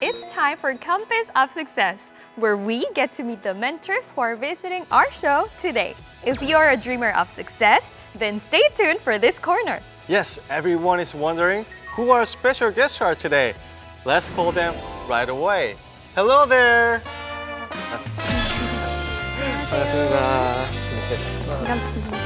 It's time for Compass of Success, where we get to meet the mentors who are visiting our show today. If you're a dreamer of success, then stay tuned for this corner. Yes, everyone is wondering who our special guests are today. Let's call them right away. Hello there. 반갑습니다. 반갑습니다.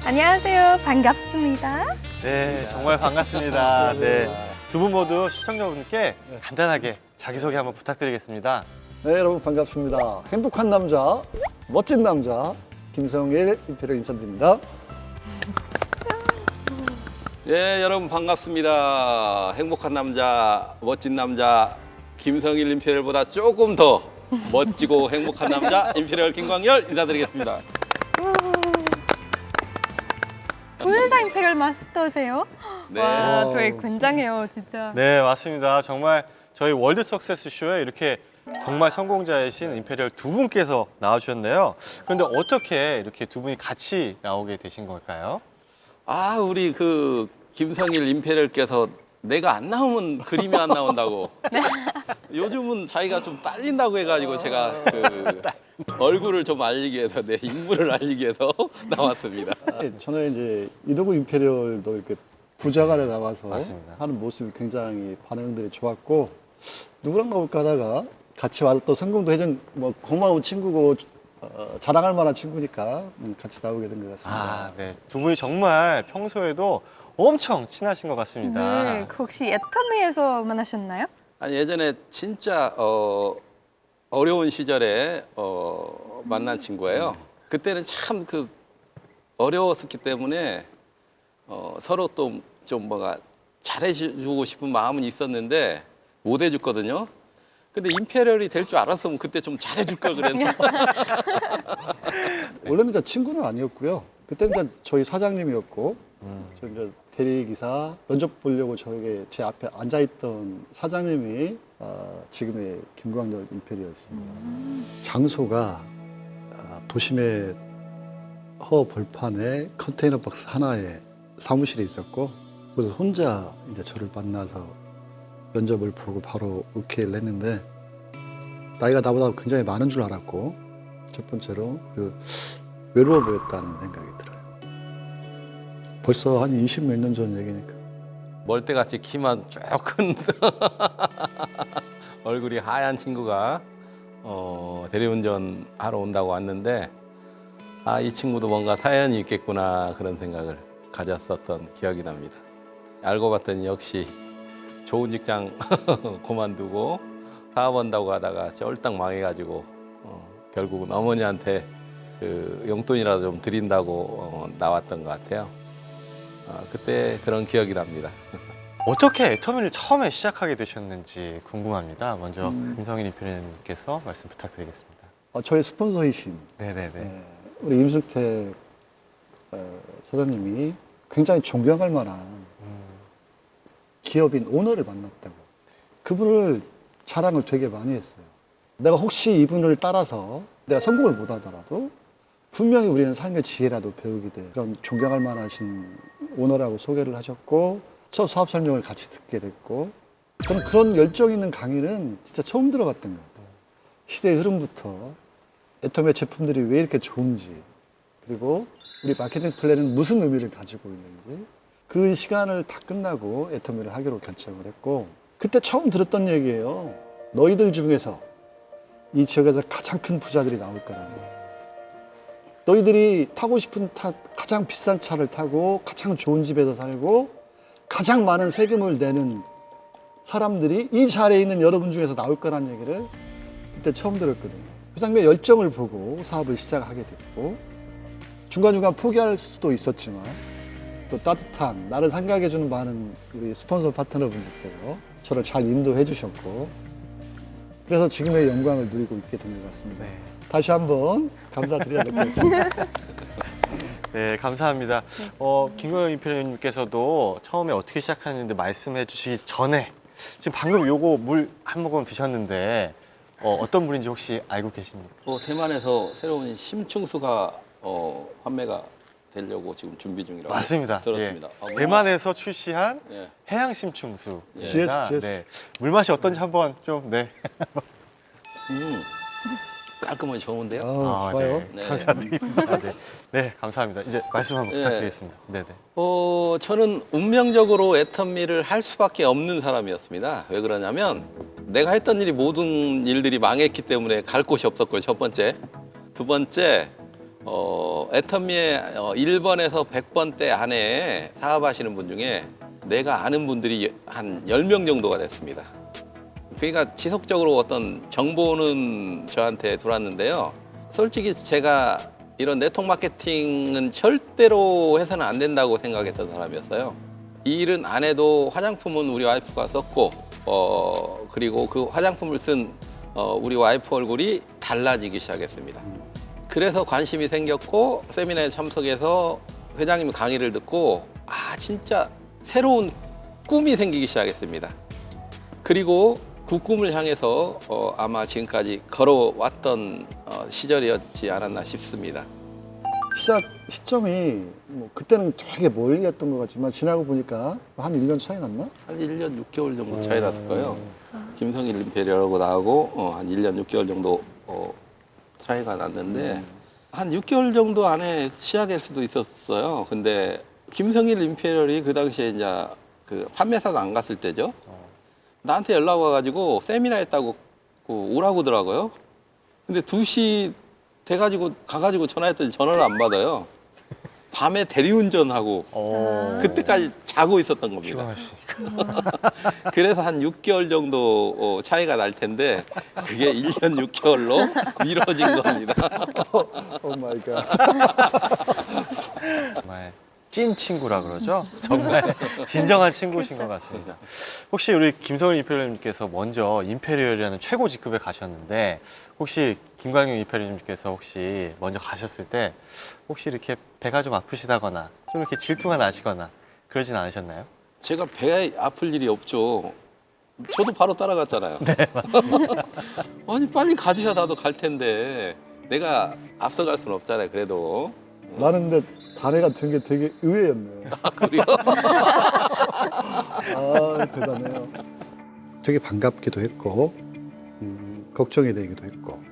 안녕하세요. 반갑습니다. 네, 정말 반갑습니다. 네, 두 분 모두 시청자분께 간단하게 자기소개 한번 부탁드리겠습니다. 네, 여러분 반갑습니다. 행복한 남자, 멋진 남자 김성일 임페리얼 인사드립니다. 네, 여러분 반갑습니다. 행복한 남자, 멋진 남자 김성일 임페리얼보다 조금 더 멋지고 행복한 남자 임페리얼 김광열 인사드리겠습니다. 풀다 임페리얼 마스터세요? 네. 와, 되게 굉장해요, 진짜. 네, 맞습니다. 정말 저희 월드 석세스 쇼에 이렇게 정말 성공자이신 임페리얼 두 분께서 나와주셨네요. 그런데 어떻게 이렇게 두 분이 같이 나오게 되신 걸까요? 아, 우리 그 김성일 임페리얼께서 내가 안 나오면 그림이 안 나온다고. 요즘은 자기가 좀 딸린다고 해가지고 제가 그 얼굴을 좀 알리기 위해서 내 인물을 알리기 위해서 나왔습니다. 저는 이제 이도구 임페리얼도 이렇게 부자간에 나와서 맞습니다. 하는 모습이 굉장히 반응들이 좋았고 누구랑 나올까 하다가 같이 와서 또 성공도 해준 뭐 고마운 친구고 자랑할 만한 친구니까 같이 나오게 된 것 같습니다. 아, 네. 두 분이 정말 평소에도 엄청 친하신 것 같습니다. 네, 그 혹시 애터미에서 만나셨나요? 아니 예전에 진짜 어려운 시절에 만난 친구예요. 그때는 참 그 어려웠었기 때문에 서로 또 좀 뭐가 잘해주고 싶은 마음은 있었는데 못 해줬거든요. 근데 임페리얼이 될 줄 알았으면 그때 좀 잘해줄 걸 그랬나. 원래는 이제 친구는 아니었고요. 그때는 이제 저희 사장님이었고 저 이제 대리기사 면접 보려고 저에게 제 앞에 앉아있던 사장님이 지금의 김광열 임페리얼이었습니다. 장소가 도심의 허벌판에 컨테이너 박스 하나에 사무실에 있었고 그래서 혼자 이제 저를 만나서 면접을 보고 바로 오케이를 했는데 나이가 나보다 굉장히 많은 줄 알았고 첫 번째로 그리고 외로워 보였다는 생각이 들어요. 벌써 한 20 몇 년 전 얘기니까. 멀때같이 키만 쭉 큰 얼굴이 하얀 친구가 대리운전 하러 온다고 왔는데 아, 이 친구도 뭔가 사연이 있겠구나 그런 생각을 가졌었던 기억이 납니다. 알고 봤더니 역시 좋은 직장 그만두고 사업한다고 하다가 쫄딱 망해가지고 결국은 어머니한테 그 용돈이라도 좀 드린다고 나왔던 것 같아요. 그때 그런 기억이 납니다. 어떻게 애터미를 처음에 시작하게 되셨는지 궁금합니다. 먼저 김성일 임페리얼님께서 말씀 부탁드리겠습니다. 저희 스폰서이신 네네네. 우리 임승택 사장님이 굉장히 존경할 만한 기업인 오너를 만났다고. 그분을 자랑을 되게 많이 했어요. 내가 혹시 이분을 따라서 내가 성공을 못 하더라도 분명히 우리는 삶의 지혜라도 배우게 돼. 그런 존경할 만하신 오너라고 소개를 하셨고 첫 사업 설명을 같이 듣게 됐고 그런 열정 있는 강의는 진짜 처음 들어갔던 것 같아요. 시대의 흐름부터 애터미의 제품들이 왜 이렇게 좋은지 그리고 우리 마케팅 플랜은 무슨 의미를 가지고 있는지 그 시간을 다 끝나고 애터미를 하기로 결정을 했고 그때 처음 들었던 얘기예요. 너희들 중에서 이 지역에서 가장 큰 부자들이 나올 거라는 거예요. 너희들이 타고 싶은 가장 비싼 차를 타고 가장 좋은 집에서 살고 가장 많은 세금을 내는 사람들이 이 자리에 있는 여러분 중에서 나올 거라는 얘기를 그때 처음 들었거든요. 그 사람의 열정을 보고 사업을 시작하게 됐고 중간중간 포기할 수도 있었지만 또 따뜻한 나를 생각해주는 많은 우리 스폰서 파트너분들께서 저를 잘 인도해 주셨고 그래서 지금의 영광을 누리고 있게 된 것 같습니다. 네. 다시 한번 감사드려야 될 것 같습니다. 네, 감사합니다. 김광열 임페리얼님께서도 처음에 어떻게 시작하는지 말씀해 주시기 전에 지금 방금 요거 물 한 모금 드셨는데 어떤 물인지 혹시 알고 계십니까? 대만에서 새로운 심층수가 판매가 되려고 지금 준비 중이라고 맞습니다. 들었습니다. 예. 대만에서 출시한 예. 해양심충수. 예. GS. 네. 물맛이 어떤지 한번 좀, 네. 깔끔하게 좋은데요. 좋아요. 네. 네. 감사드립니다. 네. 네, 감사합니다. 이제 말씀 한번 예. 부탁드리겠습니다. 네네. 저는 운명적으로 애터미를 할 수밖에 없는 사람이었습니다. 왜 그러냐면 내가 했던 일이 모든 일들이 망했기 때문에 갈 곳이 없었고요. 첫 번째. 두 번째, 애터미의 1번에서 100번대 안에 사업하시는 분 중에 내가 아는 분들이 한 10명 정도가 됐습니다. 그러니까 지속적으로 어떤 정보는 저한테 들어왔는데요. 솔직히 제가 이런 네트워크 마케팅은 절대로 해서는 안 된다고 생각했던 사람이었어요. 이 일은 안 해도 화장품은 우리 와이프가 썼고, 그리고 그 화장품을 쓴 우리 와이프 얼굴이 달라지기 시작했습니다. 그래서 관심이 생겼고 세미나에 참석해서 회장님 강의를 듣고 진짜 새로운 꿈이 생기기 시작했습니다. 그리고 그 꿈을 향해서 아마 지금까지 걸어왔던 시절이었지 않았나 싶습니다. 시작 시점이 뭐 그때는 되게 멀리였던 것 같지만 지나고 보니까 한 1년 차이 났나? 한 1년 6개월 정도 차이 났을 거예요. 김성일 임페리얼하고 나하고 한 1년 6개월 정도 차이가 났는데 한 6개월 정도 안에 시작할 수도 있었어요. 근데 김성일 임페리얼이 그 당시에 이제 그 판매사가 안 갔을 때죠. 나한테 연락 와가지고 세미나 했다고 오라고 하더라고요. 근데 2시 돼가지고 가가지고 전화했더니 전화를 안 받아요. 밤에 대리운전하고 그때까지 자고 있었던 겁니다. 피곤하시니까. 그래서 한 6개월 정도 차이가 날 텐데 그게 1년 6개월로 미뤄진 겁니다. 오 마이 갓. 정말 찐 친구라 그러죠? 정말 진정한 친구신 것 같습니다. 혹시 우리 김성일 임페리얼님께서 먼저 임페리얼이라는 최고 직급에 가셨는데 혹시 김광용 임페리얼님께서 혹시 먼저 가셨을 때 혹시 이렇게 배가 좀 아프시다거나 좀 이렇게 질투가 나시거나 그러진 않으셨나요? 제가 배 아플 일이 없죠. 저도 바로 따라갔잖아요. 네, 맞습니다. 아니 빨리 가줘야 나도 갈 텐데 내가 앞서갈 수는 없잖아요. 그래도. 나는 근데 자네 같은 게 되게 의외였네. 그래요? 대단해요. 되게 반갑기도 했고 걱정이 되기도 했고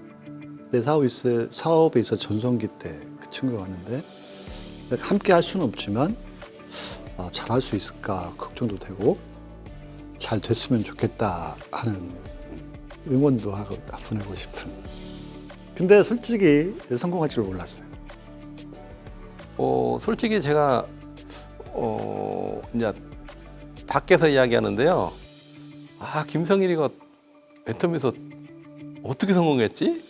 내 사업에 있어 전성기 때 그 친구가 왔는데 함께 할 수는 없지만 잘할 수 있을까 걱정도 되고 잘 됐으면 좋겠다 하는 응원도 하고 보내고 싶은. 근데 솔직히 성공할 줄 몰랐어요. 솔직히 제가 이제 밖에서 이야기하는데요. 김성일이가 애터미에서 어떻게 성공했지?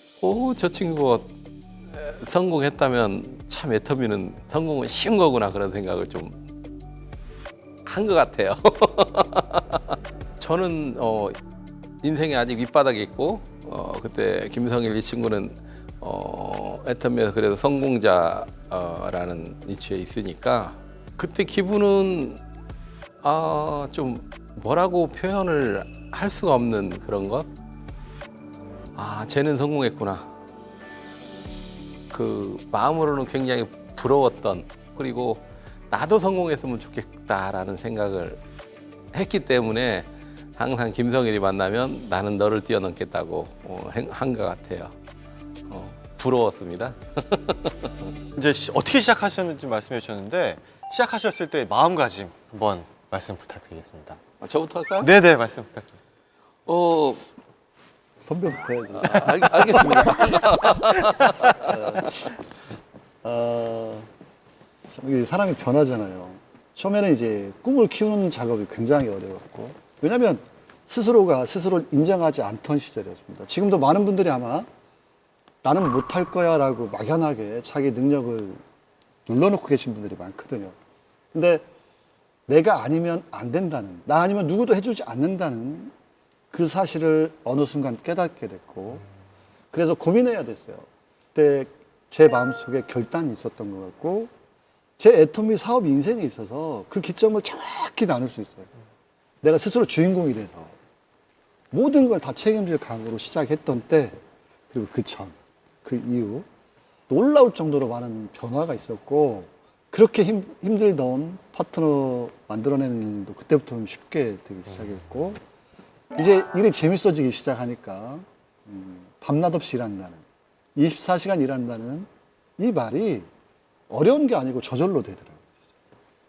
저 친구가 성공했다면 참 애터미는 성공은 쉬운 거구나 그런 생각을 좀 한 것 같아요. 저는 인생에 아직 밑바닥에 있고 그때 김성일 이 친구는 애터미에서 그래도 성공자라는 위치에 있으니까 그때 기분은 좀 뭐라고 표현을 할 수가 없는 그런 것. 쟤는 성공했구나. 그 마음으로는 굉장히 부러웠던, 그리고 나도 성공했으면 좋겠다라는 생각을 했기 때문에 항상 김성일이 만나면 나는 너를 뛰어넘겠다고 한 것 같아요. 부러웠습니다. 이제 어떻게 시작하셨는지 말씀해 주셨는데 시작하셨을 때 마음가짐 한번 말씀 부탁드리겠습니다. 저부터 할까요? 네네, 말씀 부탁드립니다. 선배부터 해야지. 알겠습니다. 이게 사람이 변하잖아요. 처음에는 이제 꿈을 키우는 작업이 굉장히 어려웠고, 왜냐하면 스스로가 스스로를 인정하지 않던 시절이었습니다. 지금도 많은 분들이 아마 나는 못할 거야 라고 막연하게 자기 능력을 눌러놓고 계신 분들이 많거든요. 근데 내가 아니면 안 된다는, 나 아니면 누구도 해주지 않는다는 그 사실을 어느 순간 깨닫게 됐고, 그래서 고민해야 됐어요. 그때 제 마음속에 결단이 있었던 것 같고, 제 애터미 사업 인생에 있어서 그 기점을 정확히 나눌 수 있어요. 내가 스스로 주인공이 돼서 모든 걸 다 책임질 각오로 시작했던 때, 그리고 그 전, 그 이후 놀라울 정도로 많은 변화가 있었고, 그렇게 힘들던 파트너 만들어내는 일도 그때부터는 쉽게 되기 시작했고, 이제 일이 재밌어지기 시작하니까 밤낮 없이 일한다는, 24시간 일한다는 이 말이 어려운 게 아니고 저절로 되더라고요.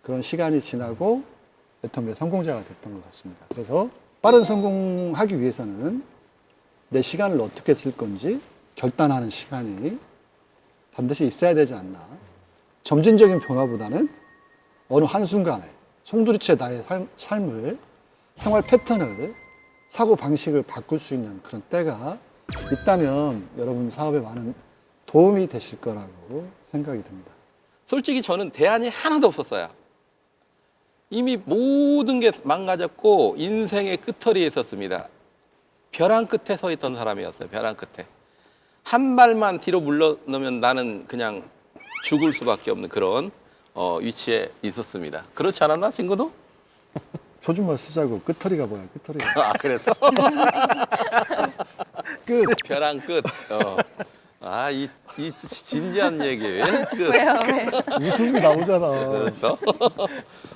그런 시간이 지나고 애터미의 성공자가 됐던 것 같습니다. 그래서 빠른 성공하기 위해서는 내 시간을 어떻게 쓸 건지 결단하는 시간이 반드시 있어야 되지 않나. 점진적인 변화보다는 어느 한순간에 송두리째 나의 삶을, 생활 패턴을, 사고 방식을 바꿀 수 있는 그런 때가 있다면 여러분 사업에 많은 도움이 되실 거라고 생각이 듭니다. 솔직히 저는 대안이 하나도 없었어요. 이미 모든 게 망가졌고 인생의 끝터리에 있었습니다. 벼랑 끝에 서 있던 사람이었어요. 벼랑 끝에. 한 발만 뒤로 물러나면 나는 그냥 죽을 수밖에 없는 그런 위치에 있었습니다. 그렇지 않았나, 친구도? 표준말 쓰자고. 끝터리가 뭐야, 끝터리가. 아, 그래서? 끝. 벼랑 끝. 아, 이 진지한 얘기. 끝. 왜요? 왜? 웃음이 나오잖아. 그래서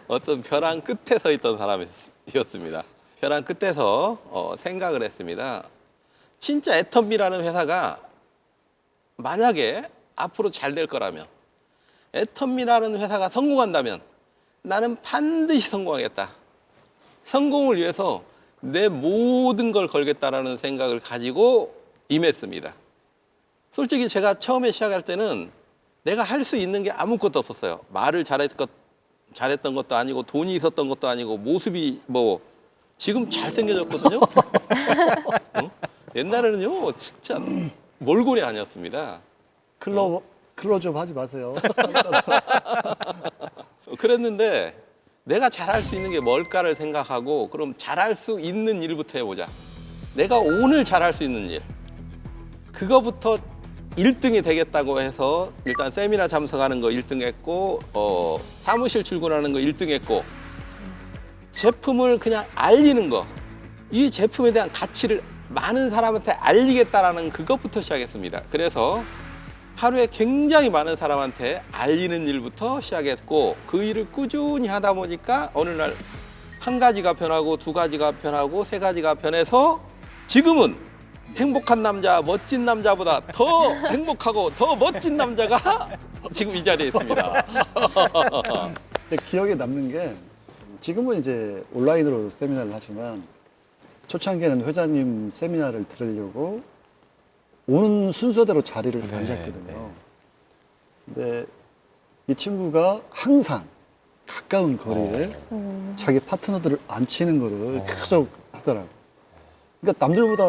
어떤 벼랑 끝에 서 있던 사람이었습니다. 벼랑 끝에서 생각을 했습니다. 진짜 애터미라는 회사가 만약에 앞으로 잘 될 거라면, 애터미라는 회사가 성공한다면 나는 반드시 성공하겠다. 성공을 위해서 내 모든 걸 걸겠다라는 생각을 가지고 임했습니다. 솔직히 제가 처음에 시작할 때는 내가 할 수 있는 게 아무것도 없었어요. 말을 잘했던 것도 아니고 돈이 있었던 것도 아니고 모습이 뭐 지금 잘생겨졌거든요. 옛날에는요 진짜 몰골이 아니었습니다. 클로즈업 하지 마세요. 그랬는데 내가 잘할 수 있는 게 뭘까를 생각하고, 그럼 잘할 수 있는 일부터 해보자. 내가 오늘 잘할 수 있는 일, 그거부터 1등이 되겠다고 해서 일단 세미나 참석하는 거 1등 했고, 사무실 출근하는 거 1등 했고, 제품을 그냥 알리는 거, 이 제품에 대한 가치를 많은 사람한테 알리겠다라는 그것부터 시작했습니다. 그래서 하루에 굉장히 많은 사람한테 알리는 일부터 시작했고, 그 일을 꾸준히 하다 보니까 어느 날 한 가지가 변하고 두 가지가 변하고 세 가지가 변해서 지금은 행복한 남자, 멋진 남자보다 더 행복하고 더 멋진 남자가 지금 이 자리에 있습니다. 근데 기억에 남는 게, 지금은 이제 온라인으로 세미나를 하지만 초창기에는 회장님 세미나를 들으려고 오는 순서대로 자리를 네, 앉았거든요. 근데 이 친구가 항상 가까운 거리에 자기 파트너들을 앉히는 거를 계속 하더라고요. 그러니까 남들보다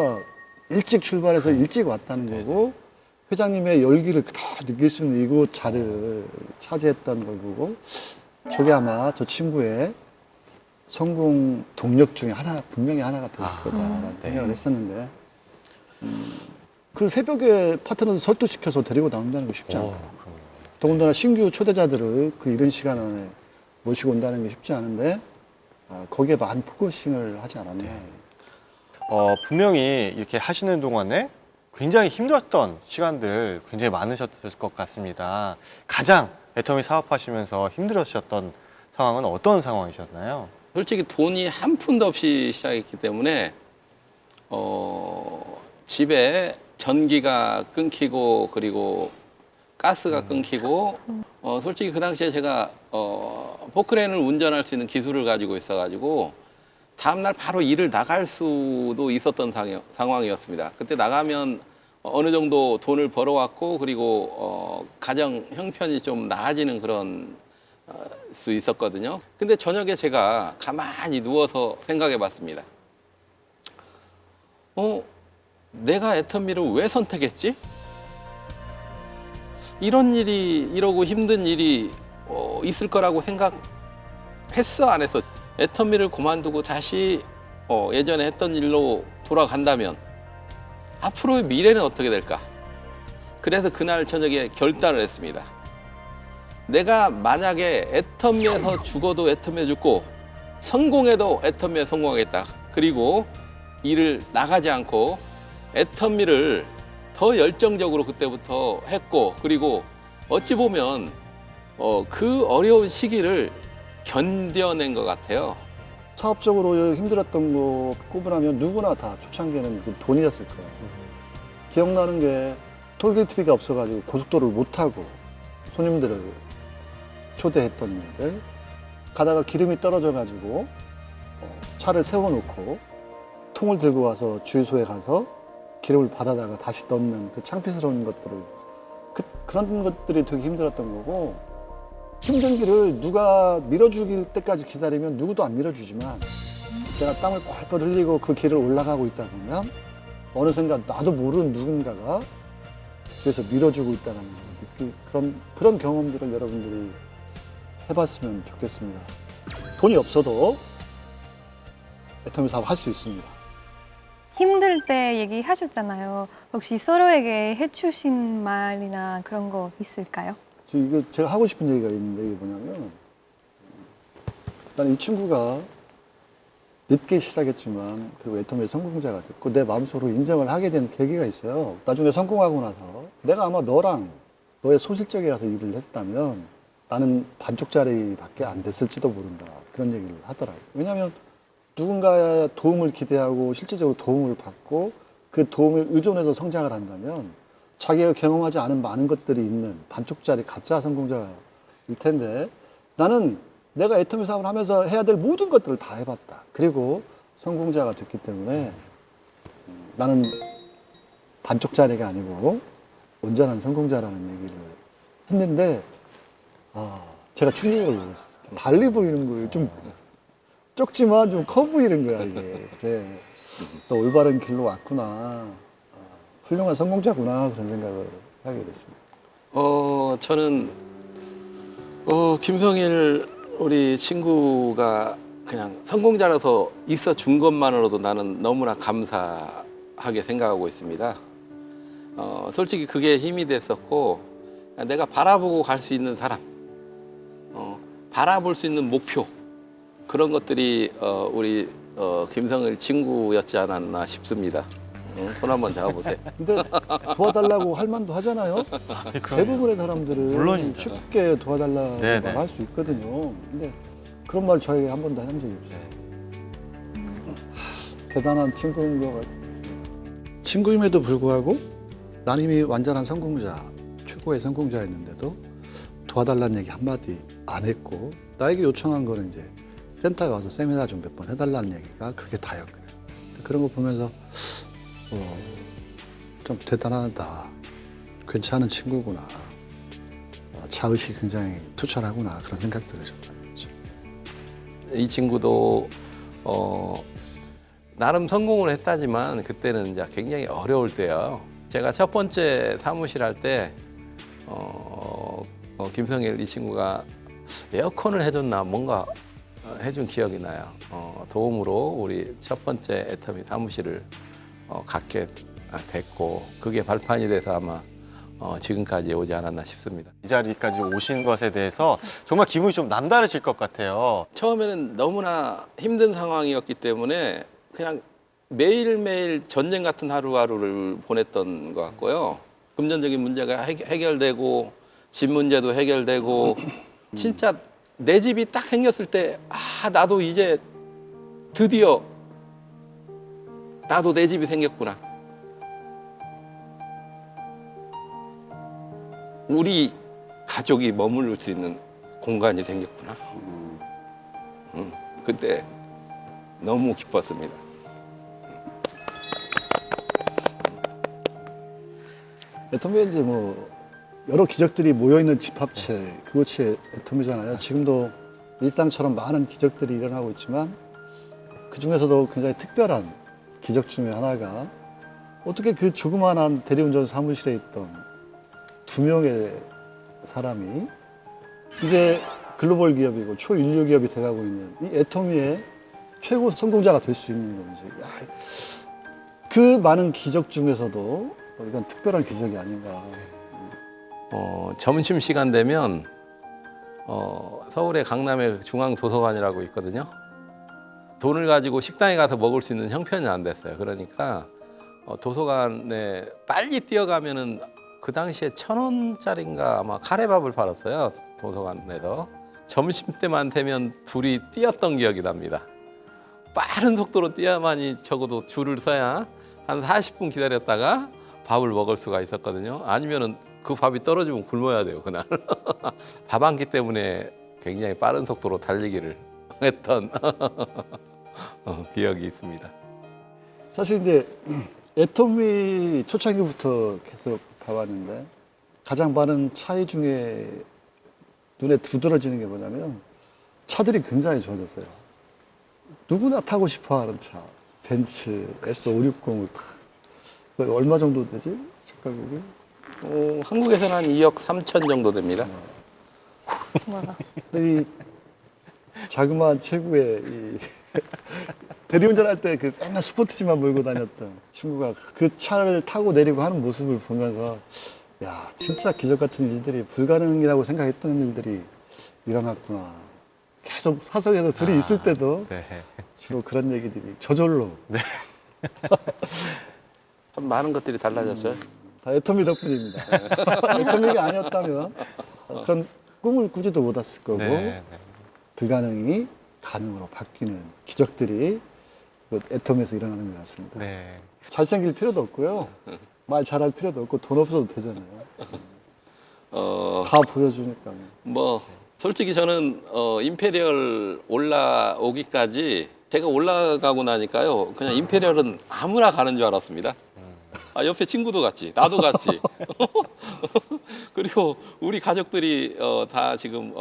일찍 출발해서 일찍 왔다는 거고, 회장님의 열기를 다 느낄 수 있는 이곳 자리를 차지했다는 걸 보고, 저게 아마 저 친구의 성공 동력 중에 분명히 하나가 될 거다라는 생각을 했었는데, 그 새벽에 파트너들 설득시켜서 데리고 나온다는 게 쉽지 않아요. 더군다나 신규 초대자들을 그 이른 시간 안에 모시고 온다는 게 쉽지 않은데, 거기에 많은 포커싱을 하지 않았나. 분명히 이렇게 하시는 동안에 굉장히 힘들었던 시간들 굉장히 많으셨을 것 같습니다. 가장 애터미 사업하시면서 힘들으셨던 상황은 어떤 상황이셨나요? 솔직히 돈이 한 푼도 없이 시작했기 때문에 집에 전기가 끊기고 그리고 가스가 끊기고, 솔직히 그 당시에 제가 포크레인을 운전할 수 있는 기술을 가지고 있어가지고 다음날 바로 일을 나갈 수도 있었던 상황이었습니다. 그때 나가면 어느 정도 돈을 벌어왔고, 그리고 가정 형편이 좀 나아지는 그런 수 있었거든요. 근데 저녁에 제가 가만히 누워서 생각해 봤습니다. 내가 애터미를 왜 선택했지? 이러고 힘든 일이 있을 거라고 생각했어, 안 했어? 애터미를 그만두고 다시 예전에 했던 일로 돌아간다면 앞으로의 미래는 어떻게 될까? 그래서 그날 저녁에 결단을 했습니다. 내가 만약에 애터미에서 죽어도 애터미에 죽고 성공해도 애터미에 성공하겠다. 그리고 일을 나가지 않고 애터미를 더 열정적으로 그때부터 했고, 그리고 어찌 보면 그 어려운 시기를 견뎌낸 것 같아요. 사업적으로 힘들었던 거 꼽으라면 누구나 다 초창기에는 그 돈이었을 거예요. 기억나는 게 톨게이트비가 없어가지고 고속도로를 못 타고 손님들을 초대했던 일들, 가다가 기름이 떨어져가지고 차를 세워놓고 통을 들고 와서 주유소에 가서 기름을 받아다가 다시 넣는 그 창피스러운 것들을 그런 것들이 되게 힘들었던 거고, 힘든 길을 누가 밀어주길 때까지 기다리면 누구도 안 밀어주지만 내가 땀을 꼴꼴 흘리고 그 길을 올라가고 있다 보면 어느샌가 나도 모르는 누군가가 그래서 밀어주고 있다는 그런 경험들을 여러분들이 해봤으면 좋겠습니다. 돈이 없어도 애터미 사업 할 수 있습니다. 힘들 때 얘기하셨잖아요. 혹시 서로에게 해주신 말이나 그런 거 있을까요? 이거 제가 하고 싶은 얘기가 있는데, 이게 뭐냐면, 나는 이 친구가 늦게 시작했지만 그리고 애터미의 성공자가 됐고 내 마음속으로 인정을 하게 된 계기가 있어요. 나중에 성공하고 나서 내가 아마 너랑 너의 소실적이라서 일을 했다면 나는 반쪽짜리밖에 안 됐을지도 모른다, 그런 얘기를 하더라고요. 왜냐하면 누군가의 도움을 기대하고 실질적으로 도움을 받고 그 도움에 의존해서 성장을 한다면 자기가 경험하지 않은 많은 것들이 있는 반쪽짜리 가짜 성공자일 텐데, 나는 내가 애터미 사업을 하면서 해야 될 모든 것들을 다 해봤다. 그리고 성공자가 됐기 때문에 나는 반쪽짜리가 아니고 온전한 성공자라는 얘기를 했는데, 제가 충격을 먹었어요. 달리 보이는 거예요. 좀 적지만 좀 커 보이는 거야, 이게. 네. 또 올바른 길로 왔구나. 훌륭한 성공자구나, 그런 생각을 하게 됐습니다. 저는 김성일 우리 친구가 그냥 성공자라서 있어 준 것만으로도 나는 너무나 감사하게 생각하고 있습니다. 솔직히 그게 힘이 됐었고, 내가 바라보고 갈 수 있는 사람, 바라볼 수 있는 목표, 그런 것들이 우리 김성일 친구였지 않았나 싶습니다. 손 한번 잡아보세요. 근데 도와달라고 할 만도 하잖아요. 대부분의 사람들은 물론이죠. 쉽게 도와달라고 네네. 말할 수 있거든요. 근데 그런 말 저에게 한 번도 한 적이 없어요. 대단한 친구인 것 같아요. 친구임에도 불구하고 난 이미 완전한 성공자, 최고의 성공자였는데도 도와달라는 얘기 한마디 안 했고, 나에게 요청한 거는 이제 센터에 와서 세미나 좀 몇 번 해달라는 얘기가 그게 다였거든요. 그런 거 보면서 좀 대단하다, 괜찮은 친구구나, 자의식이 굉장히 투철하구나, 그런 생각들을 좀 많이 했죠. 이 친구도 나름 성공을 했다지만 그때는 이제 굉장히 어려울 때요. 제가 첫 번째 사무실 할 때 김성일 이 친구가 에어컨을 해줬나 뭔가 해준 기억이 나요. 도움으로 우리 첫 번째 애터미 사무실을 갖게 됐고, 그게 발판이 돼서 아마 지금까지 오지 않았나 싶습니다. 이 자리까지 오신 것에 대해서 정말 기분이 좀 남다르실 것 같아요. 처음에는 너무나 힘든 상황이었기 때문에 그냥 매일매일 전쟁 같은 하루하루를 보냈던 것 같고요. 금전적인 문제가 해결되고 집 문제도 해결되고 진짜 내 집이 딱 생겼을 때 나도 이제 드디어 나도 내 집이 생겼구나. 우리 가족이 머무를 수 있는 공간이 생겼구나. 그때 너무 기뻤습니다. 애터미 이제 뭐 여러 기적들이 모여있는 집합체, 그것이 애터미잖아요. 지금도 일상처럼 많은 기적들이 일어나고 있지만 그 중에서도 굉장히 특별한 기적 중에 하나가, 어떻게 그 조그만한 대리운전 사무실에 있던 2명의 사람이 이제 글로벌 기업이고 초인류 기업이 돼가고 있는 이 애터미의 최고 성공자가 될 수 있는 건지, 그 많은 기적 중에서도 이건 특별한 기적이 아닌가. 점심 시간 되면 서울의 강남에 중앙도서관이라고 있거든요. 돈을 가지고 식당에 가서 먹을 수 있는 형편이 안 됐어요. 그러니까 도서관에 빨리 뛰어가면은 그 당시에 1,000원짜리인가 아마 카레밥을 팔았어요. 도서관에서. 점심때만 되면 둘이 뛰었던 기억이 납니다. 빠른 속도로 뛰어야만이 적어도 줄을 서야 한 40분 기다렸다가 밥을 먹을 수가 있었거든요. 아니면은 그 밥이 떨어지면 굶어야 돼요, 그날. 밥 한 끼 때문에 굉장히 빠른 속도로 달리기를 했던 기억이 있습니다. 사실 이제 애터미 초창기부터 계속 가봤는데 가장 많은 차이 중에 눈에 두드러지는 게 뭐냐면 차들이 굉장히 좋아졌어요. 누구나 타고 싶어 하는 차. 벤츠, S560을 얼마 정도 되지? 차 가격이? 한국에서는 한 2억 3천 정도 됩니다. 근데 이 자그마한 체구에 이 대리운전할 때 그 맨날 스포츠지만 몰고 다녔던 친구가 그 차를 타고 내리고 하는 모습을 보면서 야, 진짜 기적 같은 일들이 불가능이라고 생각했던 일들이 일어났구나. 계속 사석에서 둘이 있을 때도 네. 주로 그런 얘기들이 저절로 참 많은 것들이 달라졌어요. 다 애터미 덕분입니다. 애터미가 아니었다면 그런 꿈을 꾸지도 못했을 거고 네. 불가능이 가능으로 바뀌는 기적들이 그 애터미에서 일어나는 것 같습니다. 네. 잘생길 필요도 없고요. 말 잘할 필요도 없고 돈 없어도 되잖아요. 다 보여주니까. 뭐 솔직히 저는 임페리얼 올라오기까지 제가 올라가고 나니까요. 그냥 임페리얼은 아무나 가는 줄 알았습니다. 아, 옆에 친구도 갔지, 나도 갔지. 그리고 우리 가족들이 다 지금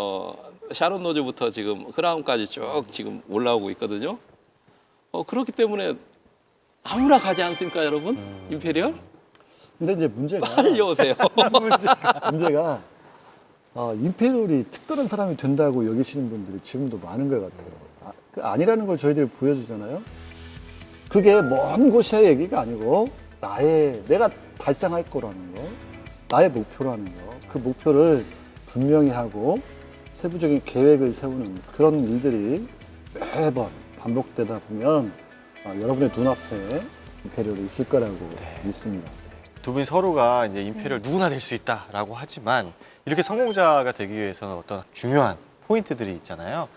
샤론 노즈부터 지금 크라운까지 쭉 지금 올라오고 있거든요. 그렇기 때문에 아무나 가지 않습니까, 여러분? 임페리얼? 근데 이제 문제가 빨리 오세요. 문제가 임페리얼이 특별한 사람이 된다고 여기시는 분들이 지금도 많은 것 같아요. 아니라는 걸 저희들이 보여주잖아요. 그게 먼 곳의 얘기가 아니고 내가 달성할 거라는 거, 나의 목표라는 거, 그 목표를 분명히 하고 세부적인 계획을 세우는 그런 일들이 매번 반복되다 보면 여러분의 눈앞에 임페리얼이 있을 거라고 믿습니다. 두 분이 서로가 이제 임페리얼 누구나 될 수 있다라고 하지만 이렇게 성공자가 되기 위해서는 어떤 중요한 포인트들이 있잖아요.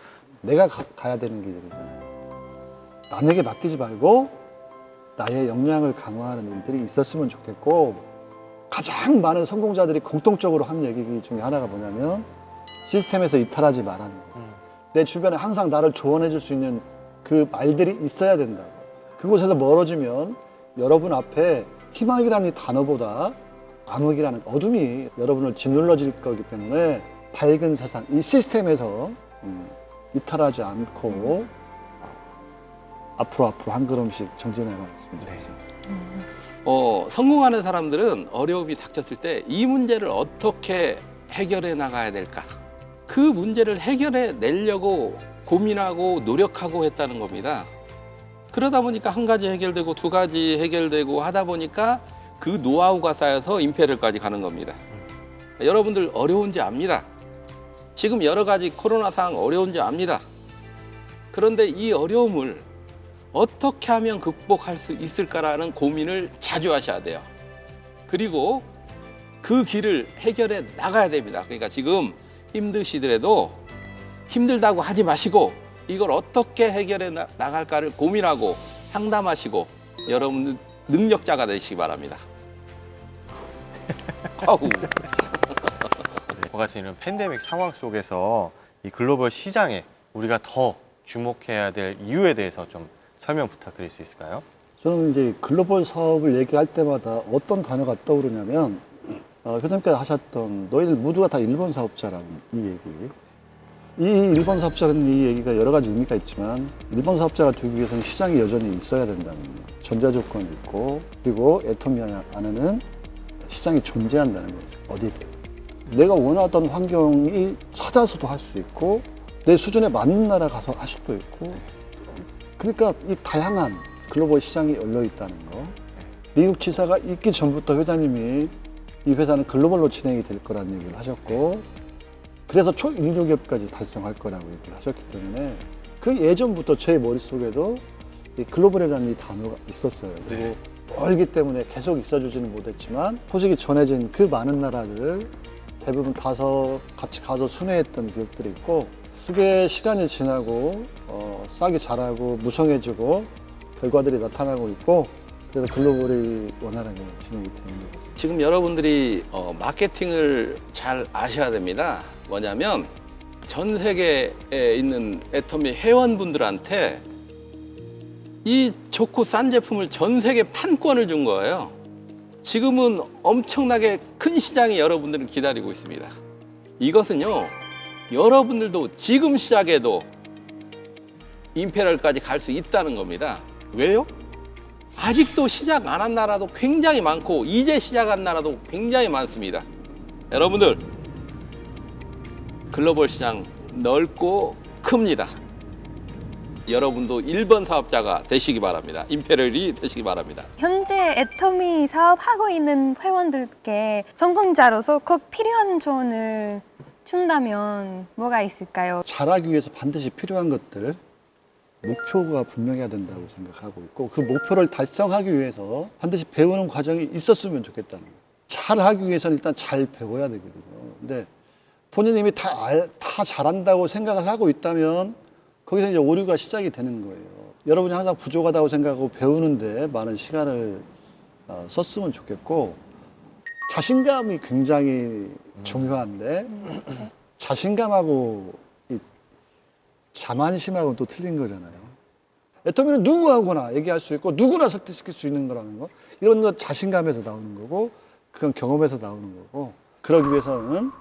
내가 가야 되는 길이잖아요. 남에게 맡기지 말고 나의 역량을 강화하는 일들이 있었으면 좋겠고, 가장 많은 성공자들이 공통적으로 한 얘기 중에 하나가 뭐냐면 시스템에서 이탈하지 말라는 거예요. 내 주변에 항상 나를 조언해 줄 수 있는 그 말들이 있어야 된다고. 그곳에서 멀어지면 여러분 앞에 희망이라는 이 단어보다 암흑이라는 어둠이 여러분을 짓눌러질 거기 때문에 밝은 세상, 이 시스템에서 이탈하지 않고 앞으로 한 걸음씩 정진해가겠습니다. 성공하는 사람들은 어려움이 닥쳤을 때 이 문제를 어떻게 해결해 나가야 될까? 그 문제를 해결해 내려고 고민하고 노력하고 했다는 겁니다. 그러다 보니까 한 가지 해결되고 두 가지 해결되고 하다 보니까 그 노하우가 쌓여서 임페리얼까지 가는 겁니다. 여러분들 어려운지 압니다. 지금 여러 가지 코로나 상황 어려운지 압니다. 그런데 이 어려움을 어떻게 하면 극복할 수 있을까라는 고민을 자주 하셔야 돼요. 그리고 그 길을 해결해 나가야 됩니다. 그러니까 지금 힘드시더라도 힘들다고 하지 마시고 이걸 어떻게 해결해 나갈까를 고민하고 상담하시고 여러분 능력자가 되시기 바랍니다. 아우. 저 같은 이런 팬데믹 상황 속에서 이 글로벌 시장에 우리가 더 주목해야 될 이유에 대해서 좀 설명 부탁드릴 수 있을까요? 저는 이제 글로벌 사업을 얘기할 때마다 어떤 단어가 떠오르냐면 회장님께서 하셨던 너희들 모두가 다 일본 사업자라는 이 얘기. 이 일본 사업자라는 이 얘기가 여러 가지 의미가 있지만 일본 사업자가 되기 위해서는 시장이 여전히 있어야 된다는 전제 조건이 있고, 그리고 애터미 안에는 시장이 존재한다는 거죠. 어디든 내가 원하던 환경이 찾아서도 할 수 있고 내 수준에 맞는 나라 가서 할 수도 있고, 그러니까 이 다양한 글로벌 시장이 열려 있다는 거. 미국 지사가 있기 전부터 회장님이 이 회사는 글로벌로 진행이 될 거라는 얘기를 하셨고, 그래서 초인류 기업까지 달성할 거라고 얘기를 하셨기 때문에 그 예전부터 제 머릿속에도 이 글로벌이라는 이 단어가 있었어요. 그리고 멀기 때문에 계속 있어주지는 못했지만 소식이 전해진 그 많은 나라들 대부분 같이 가서 순회했던 기억들이 있고, 그게 시간이 지나고 싹이 자라고 무성해지고 결과들이 나타나고 있고, 그래서 글로벌이 원활하게 진행이 되는 것 같습니다. 지금 여러분들이 마케팅을 잘 아셔야 됩니다. 뭐냐면 전 세계에 있는 애터미 회원분들한테 이 좋고 싼 제품을 전 세계 판권을 준 거예요. 지금은 엄청나게 큰 시장이 여러분들을 기다리고 있습니다. 이것은요, 여러분들도 지금 시작해도 임페리얼까지 갈 수 있다는 겁니다. 왜요? 아직도 시작 안 한 나라도 굉장히 많고 이제 시작한 나라도 굉장히 많습니다. 여러분들, 글로벌 시장 넓고 큽니다. 여러분도 1번 사업자가 되시기 바랍니다. 임페리얼이 되시기 바랍니다. 현재 애터미 사업하고 있는 회원들께 성공자로서 꼭 필요한 조언을 준다면 뭐가 있을까요? 잘하기 위해서 반드시 필요한 것들, 목표가 분명해야 된다고 생각하고 있고, 그 목표를 달성하기 위해서 반드시 배우는 과정이 있었으면 좋겠다는 거예요. 잘하기 위해서는 일단 잘 배워야 되거든요. 근데 본인이 이미 다 잘한다고 생각을 하고 있다면 거기서 이제 오류가 시작이 되는 거예요. 여러분이 항상 부족하다고 생각하고 배우는데 많은 시간을 썼으면 좋겠고, 자신감이 굉장히 중요한데 자신감하고 이 자만심하고는 또 틀린 거잖아요. 애터미는 누구하고나 얘기할 수 있고 누구나 설득시킬 수 있는 거라는 거, 이런 건 자신감에서 나오는 거고, 그건 경험에서 나오는 거고, 그러기 위해서는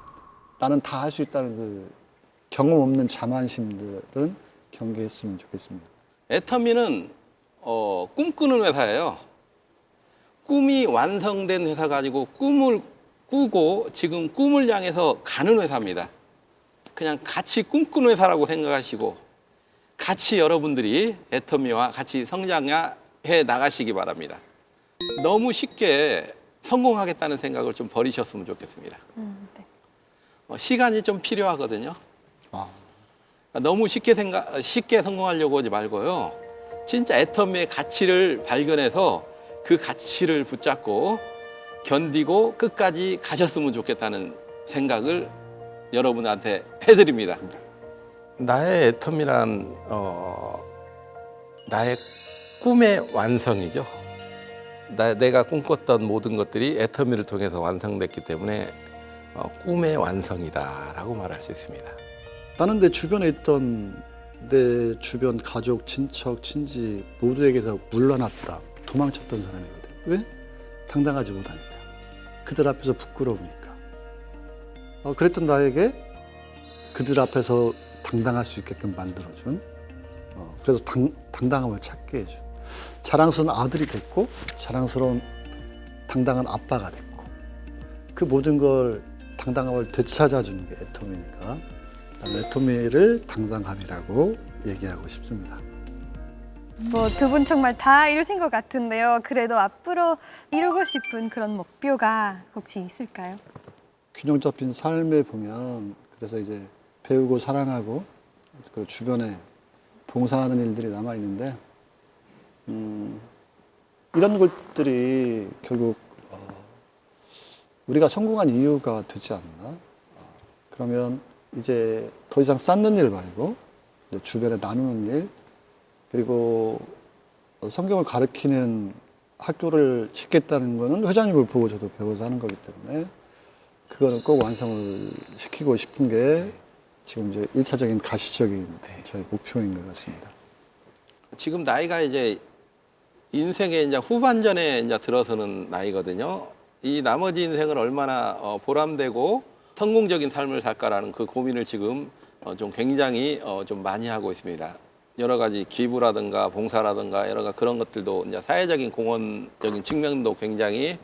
나는 다 할 수 있다는 그 경험 없는 자만심들은 경계했으면 좋겠습니다. 애터미는 꿈꾸는 회사예요. 꿈이 완성된 회사 가지고 꿈을 꾸고 지금 꿈을 향해서 가는 회사입니다. 그냥 같이 꿈꾸는 회사라고 생각하시고 같이 여러분들이 애터미와 같이 성장해 나가시기 바랍니다. 너무 쉽게 성공하겠다는 생각을 좀 버리셨으면 좋겠습니다. 네. 시간이 좀 필요하거든요. 아. 너무 쉽게 성공하려고 하지 말고요. 진짜 애터미의 가치를 발견해서 그 가치를 붙잡고 견디고 끝까지 가셨으면 좋겠다는 생각을 여러분한테 해드립니다. 나의 애터미란 나의 꿈의 완성이죠. 내가 꿈꿨던 모든 것들이 애터미를 통해서 완성됐기 때문에 꿈의 완성이다라고 말할 수 있습니다. 나는 내 주변에 있던 내 주변 가족, 친척, 친지 모두에게서 물러났다, 도망쳤던 사람이거든. 왜? 당당하지 못하니까. 그들 앞에서 부끄러우니까. 그랬던 나에게 그들 앞에서 당당할 수 있게끔 만들어준, 그래서 당당함을 찾게 해준, 자랑스러운 아들이 됐고 자랑스러운 당당한 아빠가 됐고, 그 모든 걸 당당함을 되찾아주는 게 애터미니까 나는 애터미를 당당함이라고 얘기하고 싶습니다. 뭐 두 분 정말 다 이루신 것 같은데요. 그래도 앞으로 이루고 싶은 그런 목표가 혹시 있을까요? 균형 잡힌 삶에 보면, 그래서 이제 배우고 사랑하고 그리고 주변에 봉사하는 일들이 남아 있는데, 이런 것들이 결국 우리가 성공한 이유가 되지 않나? 그러면 이제 더 이상 쌓는 일 말고 이제 주변에 나누는 일, 그리고 성경을 가르치는 학교를 짓겠다는 거는 회장님을 보고 저도 배워서 하는 거기 때문에 그거는 꼭 완성을 시키고 싶은 게 지금 이제 1차적인 가시적인 저희 목표인 것 같습니다. 지금 나이가 이제 인생의 이제 후반전에 이제 들어서는 나이거든요. 이 나머지 인생을 얼마나 보람되고 성공적인 삶을 살까라는 그 고민을 지금 좀 굉장히 좀 많이 하고 있습니다. 여러 가지 기부라든가 봉사라든가 여러 가지 그런 것들도 이제 사회적인 공헌적인 측면도 굉장히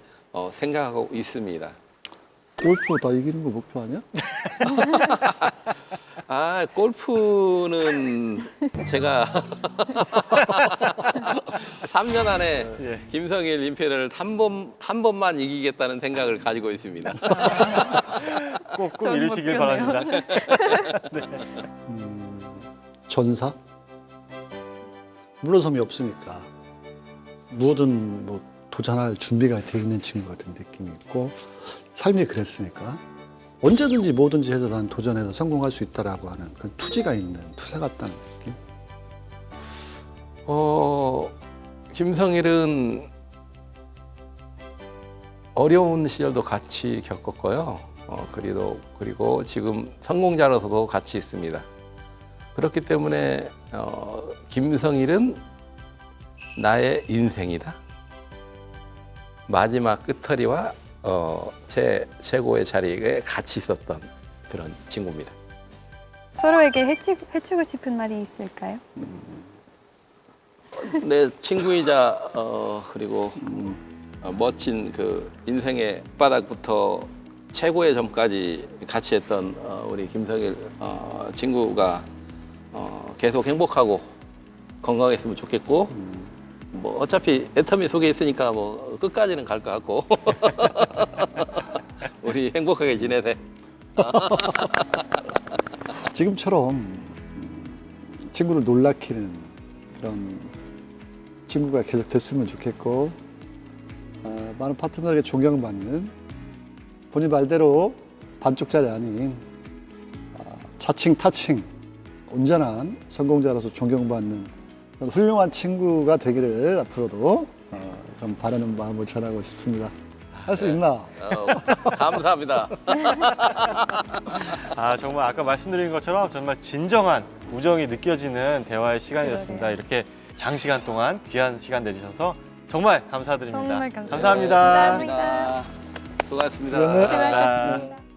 생각하고 있습니다. 골프 다 이기는 거 목표 아니야? 아, 골프는 제가 3년 안에 예. 김성일 임페리얼을 한 번만 이기겠다는 생각을 가지고 있습니다. 꼭 좋은 이루시길 목표네요. 바랍니다. 전사? 물러섬이 없으니까 무엇은 뭐 도전할 준비가 되어 있는 친구 같은 느낌이 있고 삶이 그랬으니까 언제든지 뭐든지 해서 난 도전해서 성공할 수 있다라고 하는 그런 투지가 있는 투사 같다는 느낌. 김성일은 어려운 시절도 같이 겪었고요. 그리고 지금 성공자로서도 같이 있습니다. 그렇기 때문에 김성일은 나의 인생이다. 마지막 끝터리와 제 최고의 자리에 같이 있었던 그런 친구입니다. 서로에게 해주고 싶은 말이 있을까요? 내 친구이자 그리고 멋진 그 인생의 바닥부터 최고의 점까지 같이 했던 우리 김성일 친구가 계속 행복하고 건강했으면 좋겠고 뭐 어차피 애터미 속에 있으니까 뭐 끝까지는 갈 것 같고 우리 행복하게 지내세. 지금처럼 친구를 놀라키는 그런 친구가 계속 됐으면 좋겠고 많은 파트너에게 존경받는 본인 말대로 반쪽짜리 아닌 자칭 타칭 온전한 성공자로서 존경받는 그런 훌륭한 친구가 되기를 앞으로도 그런 바라는 마음을 전하고 싶습니다. 할 수 있나? 감사합니다. 아, 정말 아까 말씀드린 것처럼 정말 진정한 우정이 느껴지는 대화의 시간이었습니다. 그러게요. 이렇게 장시간 동안 귀한 시간 내주셔서 정말 감사드립니다. 정말 감사합니다. 감사합니다. 감사합니다. 수고하셨습니다. 수고했네. 수고하셨습니다.